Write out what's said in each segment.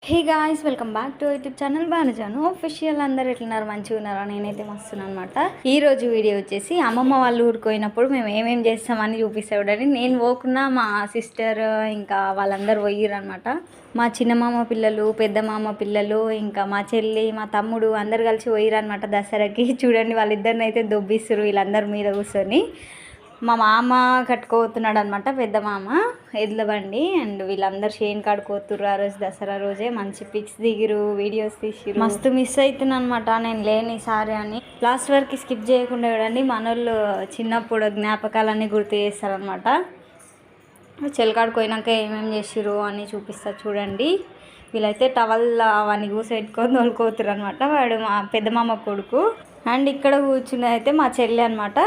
Hey guys, welcome back to YouTube channel Banujanu official. అందరు ఎట్లున్నారు? మంచిగా ఉన్నారా? నేనైతే మస్తున్నాను అనమాట. ఈరోజు వీడియో వచ్చేసి అమ్మమ్మ వాళ్ళు ఊరికి పోయినప్పుడు మేము ఏమేమి చేస్తామని చూపిస్తాడని. నేను పోకున్నా మా సిస్టర్ ఇంకా వాళ్ళందరూ పోయిరనమాట. మా చిన్నమామ పిల్లలు, పెద్ద మామ పిల్లలు, ఇంకా మా చెల్లి, మా తమ్ముడు అందరు కలిసి పోయిరనమాట దసరాకి. చూడండి వాళ్ళిద్దరిని అయితే దొబ్బిస్తారు వీళ్ళందరి మీద కూర్చొని. మా మామ కట్టుకోతున్నాడు అనమాట, పెద్ద మామ ఎడ్ల బండి. అండ్ వీళ్ళందరూ షేన్ కాడుకోతుర్రు. ఆ రోజు దసరా రోజే మంచి పిక్స్ దిగిరు, వీడియోస్ తీసిరు. మస్తు మిస్ అవుతున్నా అనమాట నేను లేని ఈసారి అని. లాస్ట్ వరకు స్కిప్ చేయకుండా చూడండి. మనోళ్ళు చిన్నప్పుడు జ్ఞాపకాలన్నీ గుర్తు చేస్తారనమాట. చెలకాడికి పోయినాక ఏమేమి చేసిరు అని చూపిస్తా చూడండి. వీళ్ళైతే టవల్ అవన్నీ కూసెట్టుకొని తోలుకోతురు అనమాట. వాడు మా పెద్ద మామ కొడుకు. అండ్ ఇక్కడ కూర్చున్నది అయితే మా చెల్లి అనమాట.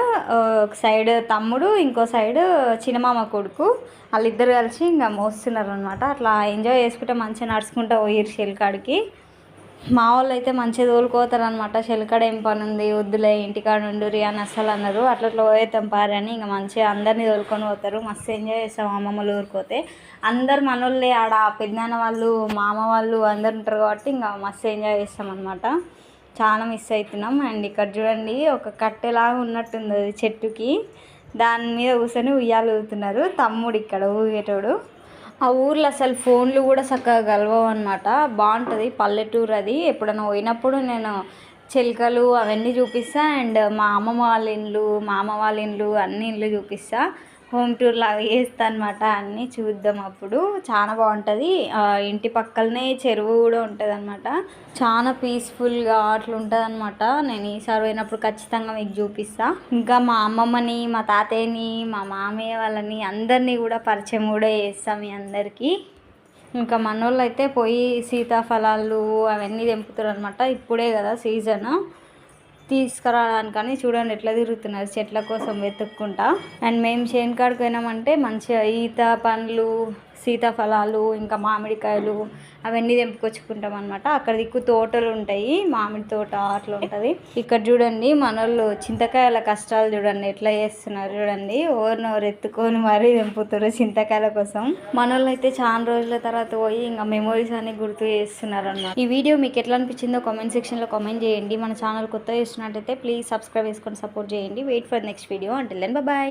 ఒక సైడ్ తమ్ముడు, ఇంకో సైడ్ చిన్నమామ కొడుకు. వాళ్ళిద్దరు కలిసి ఇంకా మోస్తున్నారు అనమాట. అట్లా ఎంజాయ్ చేసుకుంటే మంచిగా నడుచుకుంటూ పోయిరు చెలికాడికి. మా వాళ్ళు అయితే మంచిగా తోలుకోతారు అనమాట. చెలికాడ ఏం పని ఉంది, వద్దులే ఇంటికాడ ఉండురి అని అస్సలు అన్నారు. అట్లా పోయేతాం పారి అని ఇంకా మంచిగా అందరినీ తోలుకొని పోతారు. మస్తు ఎంజాయ్ చేస్తాం అమ్మమ్మలు ఊరిపోతే. అందరు మనోళ్ళే ఆడ, పెద్దనాన్న వాళ్ళు, మామ వాళ్ళు అందరు ఉంటారు కాబట్టి ఇంకా మస్తు ఎంజాయ్ చేస్తాం అనమాట. చాలా మిస్ అవుతున్నాం. అండ్ ఇక్కడ చూడండి ఒక కట్టెలాగా ఉన్నట్టుంది అది చెట్టుకి. దాని మీద కూర్చొని ఉయ్యాలు ఊగుతున్నారు. తమ్ముడు ఇక్కడ ఊగేటోడు. ఆ ఊర్లో అసలు ఫోన్లు కూడా చక్కగా కలవవు అనమాట. బాగుంటుంది పల్లెటూరు అది. ఎప్పుడైనా పోయినప్పుడు నేను చిలుకలు అవన్నీ చూపిస్తా. అండ్ మా అమ్మమ్మ వాళ్ళ ఇండ్లు, మా అమ్మ వాళ్ళ ఇండ్లు అన్ని ఇండ్లు చూపిస్తా. హోమ్ టూర్ లాగా చేస్తా అనమాట. అన్నీ చూద్దాం. అప్పుడు చాలా బాగుంటుంది. ఇంటి పక్కలనే చెరువు కూడా ఉంటుంది అనమాట. చాలా పీస్ఫుల్గా అట్లా ఉంటుంది అనమాట. నేను ఈసారి పోయినప్పుడు ఖచ్చితంగా మీకు చూపిస్తా. ఇంకా మా అమ్మమ్మని, మా తాతయ్యని, మా మామయ్య వాళ్ళని అందరినీ కూడా పరిచయం కూడా చేస్తాం మీ అందరికీ. ఇంకా మనోళ్ళు అయితే పోయి సీతాఫలాలు అవన్నీ తెంపుతారు అనమాట. ఇప్పుడే కదా సీజన్, తీసుకురావడానికని చూడండి ఎట్లా తిరుగుతున్నారు చెట్ల కోసం వెతుక్కుంటా. అండ్ మేము చేను కాడికి పోయినామంటే మంచిగా ఈత పండ్లు, సీతాఫలాలు, ఇంకా మామిడికాయలు అవన్నీ తెంపుకొచ్చుకుంటాం అనమాట. అక్కడ దిక్కు తోటలు ఉంటాయి, మామిడి తోట అట్లా ఉంటుంది. ఇక్కడ చూడండి మనోళ్ళు చింతకాయల కష్టాలు చూడండి ఎట్లా చేస్తున్నారు చూడండి. ఓరినోరు ఎత్తుకొని మరీ తెంపుతారు చింతకాయల కోసం. మనోళ్ళు అయితే చాలా రోజుల తర్వాత పోయి ఇంకా మెమోరీస్ అన్ని గుర్తు చేస్తున్నారు అన్నమాట. ఈ వీడియో మీకు ఎట్లా అనిపించిందో కామెంట్ సెక్షన్లో కామెంట్ చేయండి. మన ఛానల్ కొత్త చేస్తున్నట్టయితే ప్లీజ్ సబ్స్క్రైబ్ చేసుకొని సపోర్ట్ చేయండి. Wait for next video. Until then bye.